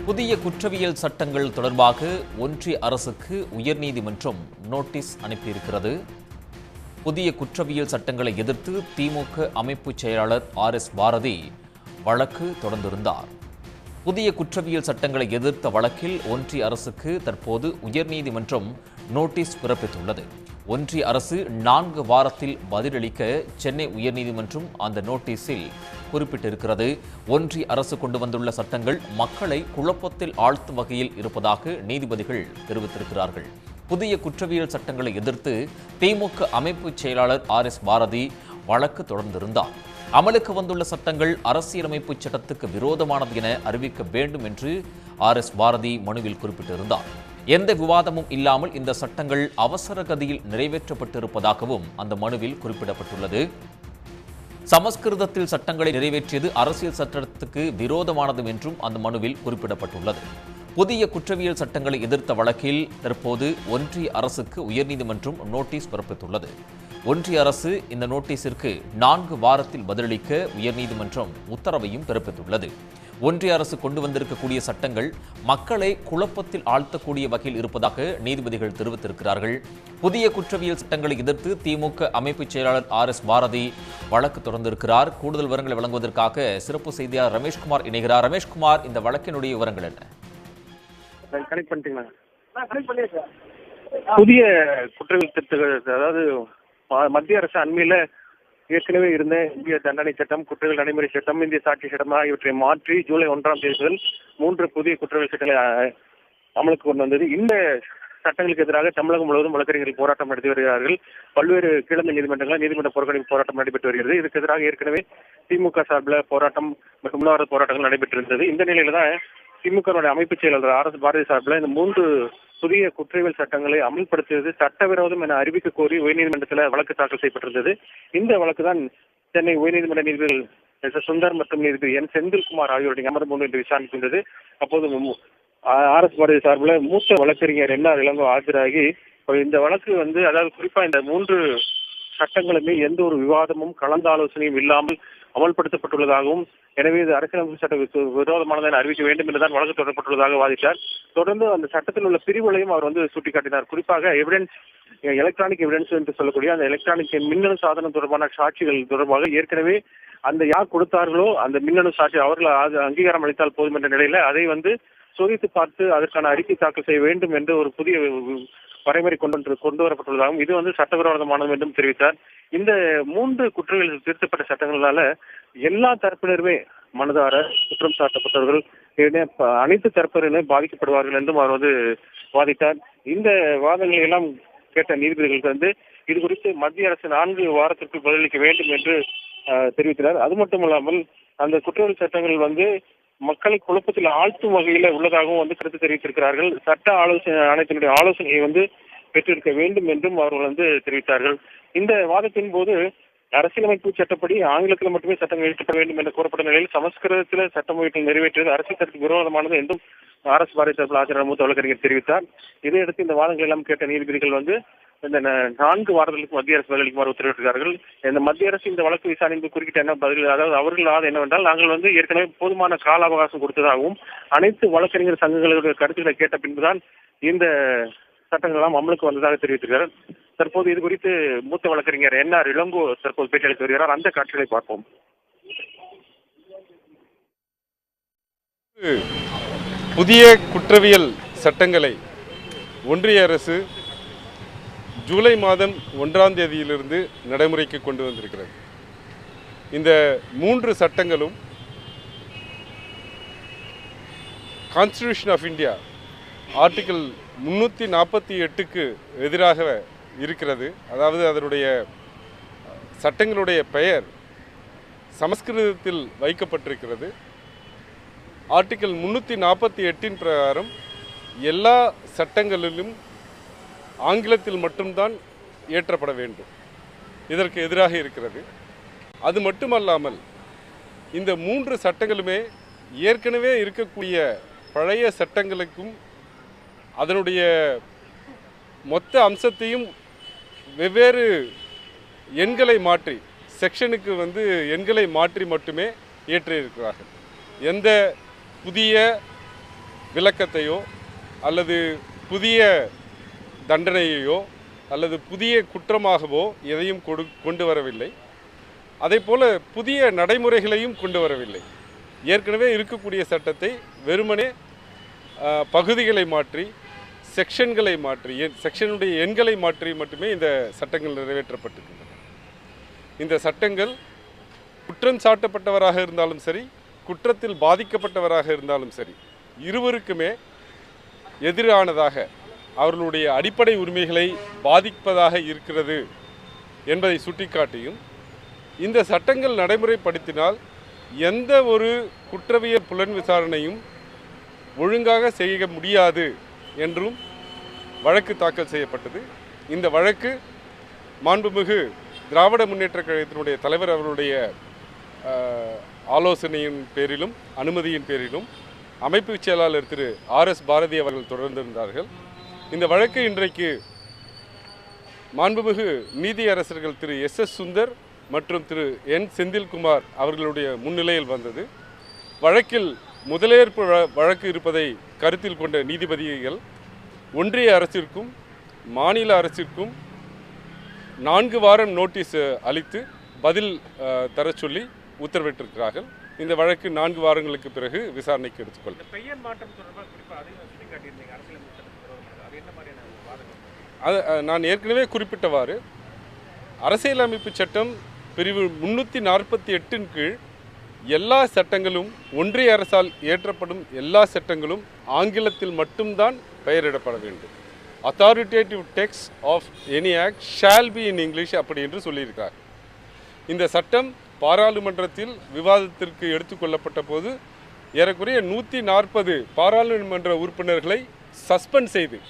புதிய குற்றவியல் சட்டங்கள் தொடர்பாக ஒன்றிய அரசுக்கு உயர்நீதிமன்றம் நோட்டீஸ் அனுப்பியிருக்கிறது. புதிய குற்றவியல் சட்டங்களை எதிர்த்து திமுக அமைப்பு செயலாளர் RS பாரதி வழக்கு தொடர்ந்திருந்தார். புதிய குற்றவியல் சட்டங்களை எதிர்த்த வழக்கில் ஒன்றிய அரசுக்கு தற்போது உயர்நீதிமன்றம் நோட்டீஸ் பிறப்பித்துள்ளது. ஒன்றிய அரசு 4 வாரத்தில் பதிலளிக்க சென்னை உயர்நீதிமன்றம் அந்த நோட்டீஸில் குறிப்பிட்டிருக்கிறது. ஒன்றிய அரசு கொண்டு வந்துள்ள சட்டங்கள் மக்களை குழப்பத்தில் ஆழ்த்தும் வகையில் இருப்பதாக நீதிபதிகள் தெரிவித்திருக்கிறார்கள். புதிய குற்றவியல் சட்டங்களை எதிர்த்து திமுக அமைப்பு செயலாளர் RS பாரதி வழக்கு தொடர்ந்திருந்தார். அமலுக்கு வந்துள்ள சட்டங்கள் அரசியலமைப்பு சட்டத்துக்கு விரோதமானது என அறிவிக்க வேண்டும் என்று RS பாரதி மனுவில் குறிப்பிட்டிருந்தார். எந்த விவாதமும் இல்லாமல் இந்த சட்டங்கள் அவசர கதியில் நிறைவேற்றப்பட்டிருப்பதாகவும் அந்த மனுவில் குறிப்பிடப்பட்டுள்ளது. சமஸ்கிருதத்தில் சட்டங்களை நிறைவேற்றியது அரசியல் சட்டத்துக்கு விரோதமானது என்றும் அந்த மனுவில் குறிப்பிடப்பட்டுள்ளது. புதிய குற்றவியல் சட்டங்களை எதிர்த்த வழக்கில் தற்போது ஒன்றிய அரசுக்கு உயர்நீதிமன்றம் நோட்டீஸ் பிறப்பித்துள்ளது. ஒன்றிய அரசு இந்த நோட்டீஸிற்கு 4 வாரத்தில் பதிலளிக்க உயர்நீதிமன்றம் உத்தரவையும் பிறப்பித்துள்ளது. ஒன்றிய அரசு கொண்டு வந்திருக்கக்கூடிய சட்டங்கள் மக்களை குழப்பத்தில் ஆழ்த்தக்கூடிய வகையில் இருப்பதாக நீதிபதிகள் தெரிவித்திருக்கிறார்கள். புதிய குற்றவியல் சட்டங்களை எதிர்த்து திமுக அமைப்பு செயலாளர் RS பாரதி வழக்கு தொடர்ந்திருக்கிறார். கூடுதல் விவரங்களை வழங்குவதற்காக சிறப்பு செய்தியாளர் ரமேஷ்குமார் இணைகிறார். ரமேஷ்குமார், இந்த வழக்கினுடைய விவரங்கள் என்ன? புதிய குற்றவியல் திருத்தங்கள், அதாவது மத்திய அரசு அண்மையில ஏற்கனவே இருந்த இந்திய தண்டனை சட்டம், குற்றவியல் நடைமுறை சட்டம், இந்திய சாட்சி சட்டம் ஆகியவற்றை மாற்றி ஜூலை 1ஆம் தேதி முதல் 3 புதிய குற்றவியல் சட்டங்களை அமலுக்கு கொண்டு வந்தது. இந்த சட்டங்களுக்கு எதிராக தமிழகம் முழுவதும் வழக்கறிஞர்கள் போராட்டம் நடத்தி வருகிறார்கள். பல்வேறு கீழமை நீதிமன்ற புறக்கணிப்பு போராட்டம் நடைபெற்று வருகிறது. இதுக்கு எதிராக ஏற்கனவே திமுக சார்பில் போராட்டம் மற்றும் உண்ணாவிரத போராட்டங்கள் நடைபெற்றிருந்தது. இந்த நிலையில தான் திமுக அமைப்பு செயலாளர் RS பாரதி சார்பில் இந்த 3 புதிய குற்றவியல் சட்டங்களை அமல்படுத்தியது சட்டவிரோதம் என அறிவிக்க கோரி உயர்நீதிமன்றத்தில் வழக்கு தாக்கல் செய்யப்பட்டிருந்தது. இந்த வழக்கு தான் சென்னை உயர்நீதிமன்ற நீதிபதிகள் சுந்தர் மற்றும் நீதிபதி N செந்தில்குமார் ஆகியோருடைய அமர்வு முன் இன்று விசாரிக்கின்றது. அப்போது RS பாரதி சார்பில் மூத்த வழக்கறிஞர் NR இளங்கோ ஆஜராகி இந்த வழக்கு அதாவது குறிப்பா இந்த 3 சட்டங்களுமே எந்த ஒரு விவாதமும் கலந்தாலோசனையும் இல்லாமல் அமல்படுத்தப்பட்டுள்ளதாகவும், எனவே இது அரசியலமைப்பு சட்ட விரோதமானதை அறிவிக்க வேண்டும் என்றுதான் வழக்கு தொடரப்பட்டுள்ளதாக வாதிட்டார். தொடர்ந்து அந்த சட்டத்தில் உள்ள பிரிவுகளையும் அவர் சுட்டிக்காட்டினார். குறிப்பாக எலக்ட்ரானிக் எவிடன்ஸ் என்று சொல்லக்கூடிய அந்த எலக்ட்ரானிக் மின்னணு சாதனம் தொடர்பான சாட்சிகள் தொடர்பாக ஏற்கனவே அந்த யார் கொடுத்தார்களோ அந்த மின்னணு சாட்சி அவர்கள் அங்கீகாரம் அளித்தால் போதும் என்ற நிலையில அதை சோதித்து பார்த்து அதற்கான அறிக்கை தாக்கல் செய்ய வேண்டும் என்று ஒரு புதிய வரைமுறை கொண்டு வரப்பட்டுள்ளதாகவும், இது சட்டவிரோதமானது என்றும் தெரிவித்தார். இந்த 3 குற்றவியல் திருத்தப்பட்ட சட்டங்களால எல்லா தரப்பினருமே மனதார குற்றம் சாட்டப்பட்டவர்கள் அனைத்து தரப்பினருமே பாதிக்கப்படுவார்கள் என்றும் அவர் வாதிட்டார். இந்த வாதங்களை எல்லாம் கேட்ட நீதிபதிகள் இது குறித்து மத்திய அரசு 4 வாரத்திற்கு பதிலளிக்க வேண்டும் என்று தெரிவித்தார். அது மட்டுமல்லாமல் அந்த குற்றவியல் சட்டங்கள் மக்களை குழப்பத்தில் ஆழ்த்தும் வகையில உள்ளதாகவும் கருத்து தெரிவித்திருக்கிறார்கள். சட்ட ஆணையத்தினுடைய ஆலோசனையை பெற்றிருக்க வேண்டும் என்றும் அவர்கள் தெரிவித்தார்கள். இந்த வாதத்தின் போது அரசியலமைப்பு சட்டப்படி ஆங்கிலத்தில் மட்டுமே சட்டங்கள் இயற்றப்பட வேண்டும் என்று கூறப்பட்ட நிலையில் சமஸ்கிருதத்தில் சட்டமொழிகள் நிறைவேற்றியது அரசியல் சட்டத்துக்கு விரோதமானது என்றும் RS பாரதி சார்பில் ஆஜரான மூத்த வழக்கறிஞர் தெரிவித்தார். இதையடுத்து இந்த வாதங்கள் எல்லாம் கேட்ட நீதிபதிகள் இந்த 4 வாரங்களுக்கு மத்திய அரசு பதிலளிக்குமாறு உத்தரவிட்டிருக்கிறார்கள். இந்த மத்திய அரசு இந்த வழக்கு விசாரணை குறுக்கிட்ட என்ன பதில், அதாவது அவர்கள் என்னவென்றால் நாங்கள் ஏற்கனவே போதுமான கால அவகாசம் கொடுத்ததாகவும் அனைத்து வழக்கறிஞர் சங்கங்களுடைய கருத்துக்களை கேட்ட பின்புதான் இந்த சட்டங்கள் எல்லாம் அமலுக்கு வந்ததாக தெரிவித்திருக்கிறார். தற்போது இது குறித்து மூத்த வழக்கறிஞர் NR இளங்கோ தற்போது பேட்டியளித்து வருகிறார். அந்த காட்சிகளை பார்ப்போம். புதிய குற்றவியல் சட்டங்களை ஒன்றிய அரசு ஜூலை மாதம் 1ஆம் தேதியிலிருந்து நடைமுறைக்கு கொண்டு வந்திருக்கிறது. இந்த 3 சட்டங்களும் கான்ஸ்டிடியூஷன் ஆஃப் இந்தியா ஆர்டிகிள் 348க்கு எதிராக இருக்கிறது. அதாவது அதனுடைய சட்டங்களுடைய பெயர் சமஸ்கிருதத்தில் வைக்கப்பட்டிருக்கிறது. ஆர்டிகிள் 348 பிரகாரம் எல்லா சட்டங்களிலும் ஆங்கிலத்தில் மட்டும்தான் இயற்றப்பட வேண்டும். இதற்கு எதிராக இருக்கிறது. அது மட்டுமல்லாமல் இந்த 3 சட்டங்களுமே ஏற்கனவே இருக்கக்கூடிய பழைய சட்டங்களுக்கும் அதனுடைய மொத்த அம்சத்தையும் வெவ்வேறு எண்களை மாற்றி செக்ஷனுக்கு எண்களை மாற்றி மட்டுமே இயற்றியிருக்கிறார்கள். எந்த புதிய விளக்கத்தையோ அல்லது புதிய தண்டனையையோ அல்லது புதிய குற்றமாகவோ எதையும் கொண்டு வரவில்லை. அதே போல் புதிய நடைமுறைகளையும் கொண்டு வரவில்லை. ஏற்கனவே இருக்கக்கூடிய சட்டத்தை வெறுமனே பகுதிகளை மாற்றி, செக்ஷன்களை மாற்றி, செக்ஷனுடைய எண்களை மாற்றி மட்டுமே இந்த சட்டங்கள் நிறைவேற்றப்பட்டிருக்கின்றன. இந்த சட்டங்கள் குற்றம் சாட்டப்பட்டவராக இருந்தாலும் சரி, குற்றத்தில் பாதிக்கப்பட்டவராக இருந்தாலும் சரி, இருவருக்குமே எதிரானதாக, அவர்களுடைய அடிப்படை உரிமைகளை பாதிப்பதாக இருக்கிறது என்பதை சுட்டிக்காட்டியும், இந்த சட்டங்கள் நடைமுறைப்படுத்தினால் எந்த ஒரு குற்றவியல் புலன் விசாரணையும் ஒழுங்காக செய்ய முடியாது என்றும் வழக்கு தாக்கல் செய்யப்பட்டது. இந்த வழக்கு மாண்புமிகு திராவிட முன்னேற்ற கழகத்தினுடைய தலைவர் அவருடைய ஆலோசனையின் பேரிலும் அனுமதியின் பேரிலும் அமைப்பு செயலாளர் திரு RS பாரதி அவர்கள் தொடர்ந்திருந்தார்கள். இந்த வழக்கு இன்றைக்கு மாண்புமிகு நீதியரசர்கள் திரு SS சுந்தர் மற்றும் திரு N செந்தில்குமார் அவர்களுடைய முன்னிலையில் வந்தது. வழக்கில் முதலேற்பு வழக்கு இருப்பதை கருத்தில் கொண்ட நீதிபதிகள் ஒன்றிய அரசிற்கும் மாநில அரசிற்கும் 4 வாரம் நோட்டீஸ் அளித்து பதில் தர சொல்லி உத்தரவிட்டிருக்கிறார்கள். இந்த வழக்கு 4 வாரங்களுக்கு பிறகு விசாரணைக்கு எடுத்துக்கொள்ளும். நான் ஏற்கனவே குறிப்பிட்டவாறு அரசியலமைப்பு சட்டம் பிரிவு 348 கீழ் எல்லா சட்டங்களும், ஒன்றிய அரசால் இயற்றப்படும் எல்லா சட்டங்களும் ஆங்கிலத்தில் மட்டும்தான் பெயரிடப்பட வேண்டும். Authoritative text of any act shall be in English அப்படி என்று சொல்லியிருக்கார். இந்த சட்டம் பாராளுமன்றத்தில் விவாதத்திற்கு எடுத்துக்கொள்ளப்பட்ட போது ஏறக்குறைய 140 பாராளுமன்ற உறுப்பினர்களை சஸ்பெண்ட் செய்து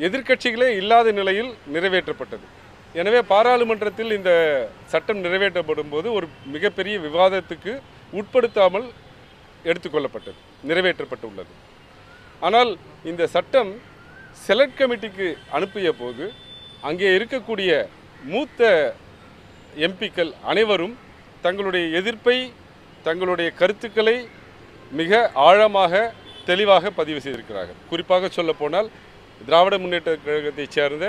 எதிர்க்கட்சிகளே இல்லாத நிலையில் நிறைவேற்றப்பட்டது. எனவே பாராளுமன்றத்தில் இந்த சட்டம் நிறைவேற்றப்படும் போது ஒரு மிகப்பெரிய விவாதத்துக்கு உட்படுத்தாமல் எடுத்துக்கொள்ளப்பட்டது, நிறைவேற்றப்பட்டுள்ளது. ஆனால் இந்த சட்டம் செலக்ட் கமிட்டிக்கு அனுப்பிய போது அங்கே இருக்கக்கூடிய மூத்த எம்பிக்கள் அனைவரும் தங்களுடைய எதிர்ப்பை, தங்களுடைய கருத்துக்களை மிக ஆழமாக தெளிவாக பதிவு செய்திருக்கிறார்கள். குறிப்பாக சொல்லப்போனால் திராவிட முன்னேற்ற கழகத்தைச் சேர்ந்த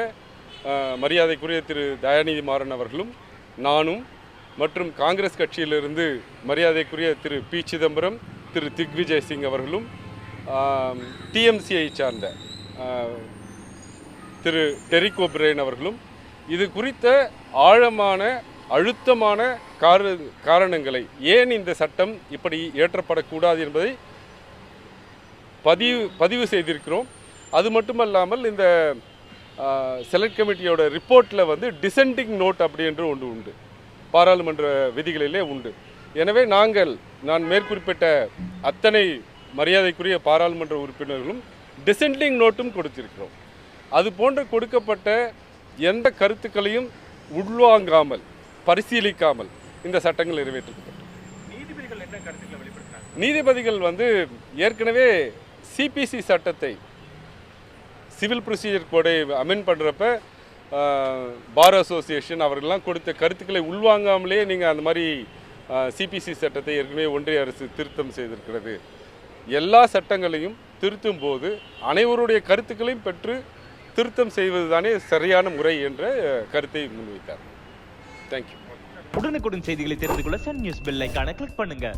மரியாதைக்குரிய திரு தயாநிதி மாறன் அவர்களும் நானும் மற்றும் காங்கிரஸ் கட்சியிலிருந்து மரியாதைக்குரிய திரு P சிதம்பரம், திரு திக்விஜய் சிங் அவர்களும், TMCயை சார்ந்த திரு டெரிக் ஓபிரைன் அவர்களும் இது குறித்த ஆழமான அழுத்தமான காரணங்களை, ஏன் இந்த சட்டம் இப்படி இயற்றப்படக்கூடாது என்பதை பதிவு செய்திருக்கிறோம். அது மட்டுமல்லாமல் இந்த செலக்ட் கமிட்டியோட ரிப்போர்ட்டில் வந்து டிசெண்டிங் நோட் அப்படி என்று ஒன்று உண்டு, பாராளுமன்ற விதிகளிலே உண்டு. எனவே நான் மேற்குறிப்பிட்ட அத்தனை மரியாதைக்குரிய பாராளுமன்ற உறுப்பினர்களும் டிசெண்டிங் நோட்டும் கொடுத்திருக்கிறோம். அது போன்ற கொடுக்கப்பட்ட எந்த கருத்துக்களையும் உள்வாங்காமல், பரிசீலிக்காமல் இந்த சட்டங்கள் நிறைவேற்றப்பட்டது. நீதிபதிகள் என்ன கருத்துக்களை வெளிப்படுத்தினாங்க? நீதிபதிகள் வந்து ஏற்கனவே CPC சட்டத்தை, சிவில் ப்ரொசீஜர் கோடை அமெண்ட் பண்ணுறப்ப பார் அசோசியேஷன் அவர்கள்லாம் கொடுத்த கருத்துக்களை உள்வாங்காமலே நீங்கள் அந்த மாதிரி CPC சட்டத்தை ஏற்கனவே ஒன்றிய அரசு திருத்தம் செய்திருக்கிறது. எல்லா சட்டங்களையும் திருத்தும் போது அனைவருடைய கருத்துக்களையும் பெற்று திருத்தம் செய்வது தானே சரியான முறை என்ற கருத்தை முன்வைத்தார். தேங்க்யூ. உடனுக்குடன் செய்திகளை தெரிந்து கொள்ள சன் நியூஸ் பெல் ஐகானை கிளிக் பண்ணுங்க.